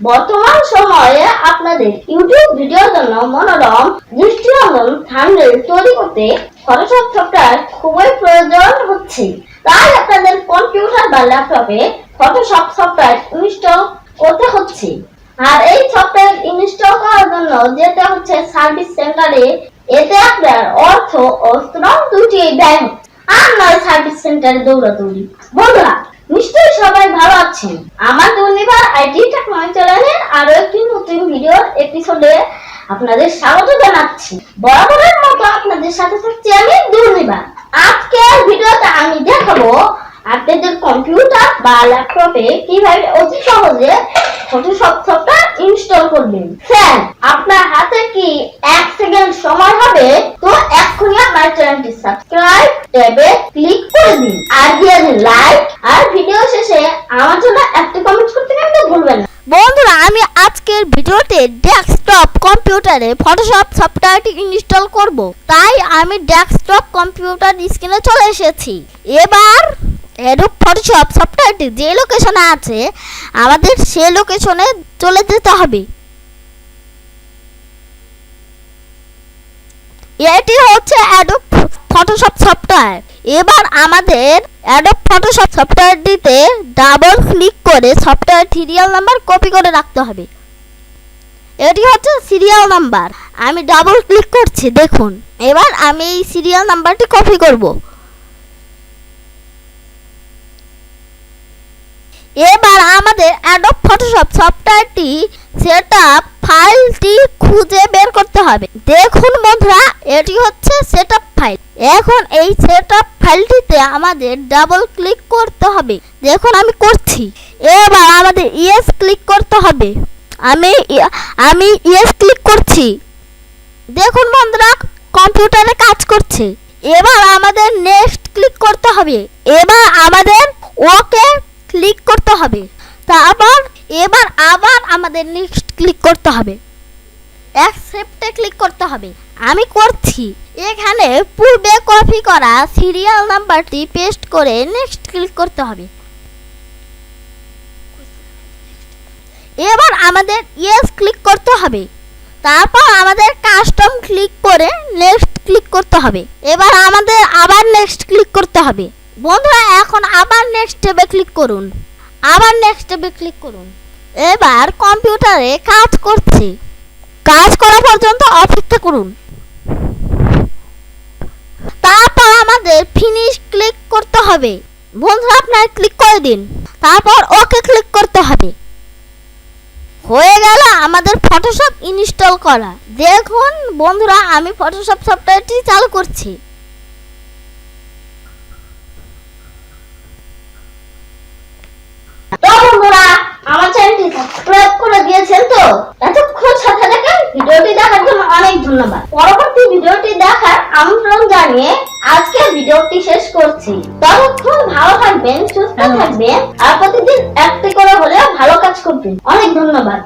বর্তমান সময়ে আপনাদের ইউটিউব ভিডিওর জন্য মনোরম দৃষ্টিনন্দন থাম্বনেল তৈরি করতে ফটোশপ সফটওয়্যার খুবই প্রয়োজন হচ্ছে। তাই আপনাদের কম্পিউটার বা ল্যাপটপে ফটোশপ সফটওয়্যার ইনস্টল করতে হচ্ছে। আর এই সফটওয়্যার ইনস্টল করার জন্য যেতে হচ্ছে সার্ভিস সেন্টারে। এতে আপনার অর্থ ও শ্রম দুটিই ব্যয় হচ্ছে, আর নয় সার্ভিস সেন্টারে দৌড়াদৌড়ি। বন্ধুরা, নিশ্চয়ই সবাই ভালো আছেন। আমার দুর্নিবার আইটি টেকনোলজি চ্যানেলের আরো একটি নতুন ভিডিওর এপিসোডে আপনাদের স্বাগত জানাচ্ছি। বরাবরের মতো আপনাদের সাথে থাকছি আমি দুর্নিবার। আজকের ভিডিওতে আমি দেখাবো আপনাদের কম্পিউটার বা ল্যাপটপে কিভাবে অতি সহজে ফটোশপ সফটওয়্যার ইনস্টল করবেন। স্যার, আপনার হাতে কি 1 সেকেন্ড সময় হবে? তো এক্ষুনি আমার চ্যানেলটি সাবস্ক্রাইব ট্যাবে ক্লিক করে দিন, আর দিয়ে দিন লাইক, আর ভিডিও শেষে আমার জন্য একটা কমেন্ট করতে কিন্তু ভুলবেন না। বন্ধুরা, আমি আজকের ভিডিওতে ডেস্কটপ কম্পিউটারে ফটোশপ সফটওয়্যারটি ইনস্টল করব। তাই আমি ডেস্কটপ কম্পিউটার স্ক্রিনে চলে এসেছি। এবার Adobe Photoshop সফটওয়্যারটি যে লোকেশনে আছে আমাদের সেই লোকেশনে চলে যেতে হবে। এটি হচ্ছে Adobe Photoshop সফটওয়্যার। এবার আমাদের Adobe Photoshop সফটওয়্যারটিতে ডাবল ক্লিক করে সফটওয়্যার সিরিয়াল নাম্বার কপি করে রাখতে হবে। এটি হচ্ছে সিরিয়াল নাম্বার। আমি ডাবল ক্লিক করছি, দেখুন। এবার আমি এই সিরিয়াল নাম্বারটি কপি করব। এবার আমাদের Adobe Photoshop সফটওয়্যারটি সেটআপ ফাইলটি খুঁজে বের করতে হবে। দেখুন বন্ধুরা, এটি হচ্ছে সেটআপ ফাইল। এখন এই সেটআপ ফাইলটিতে আমাদের ডাবল ক্লিক করতে হবে। দেখুন আমি করছি। এবার আমাদের ইয়েস ক্লিক করতে হবে। আমি ইয়েস ক্লিক করছি। দেখুন বন্ধুরা, কম্পিউটারে কাজ করছে। এবার আমাদের নেক্সট ক্লিক করতে হবে। এবার আমাদের ওকে ক্লিক করতে হবে। তারপর এবার আবার আমাদের নেক্সট ক্লিক করতে হবে। অ্যাকসেপ্টে ক্লিক করতে হবে। আমি করছি। এখানে পূর্বে কপি করা সিরিয়াল নাম্বারটি পেস্ট করে নেক্সট ক্লিক করতে হবে। এবার আমাদের ইয়েস ক্লিক করতে হবে। তারপর আমাদের কাস্টম ক্লিক করে নেক্সট ক্লিক করতে হবে। এবার আমাদের আবার নেক্সট ক্লিক করতে হবে। বন্ধুরা, এখন আবার নেক্সট ট্যাবে ক্লিক করুন। আবার নেক্সট ট্যাবে ক্লিক করুন। এবার কম্পিউটারে কাজ করছে। কাজ করা পর্যন্ত অপেক্ষা করুন। তারপর আমাদের ফিনিশ ক্লিক করতে হবে। বন্ধুরা, আপনারা ক্লিক করে দিন। তারপর ওকে ক্লিক করতে হবে। হয়ে গেল আমাদের ফটোশপ ইনস্টল করা। দেখুন বন্ধুরা, আমি ফটোশপ সফটওয়্যারটি চালু করছি। তো বন্ধুরা, আমার চ্যানেলটি সাবস্ক্রাইব করে দিয়েছেন তো? এতক্ষণ সাথে থেকে ভিডিওটি দেখার জন্য অনেক ধন্যবাদ। পরবর্তী ভিডিওটি দেখার আমন্ত্রণ জানিয়ে আজকের ভিডিওটি শেষ করছি। ততক্ষণ ভালো থাকবেন, সুস্থ থাকবেন, আর প্রতিদিন একটি করে হলেও ভালো কাজ করবেন। অনেক ধন্যবাদ।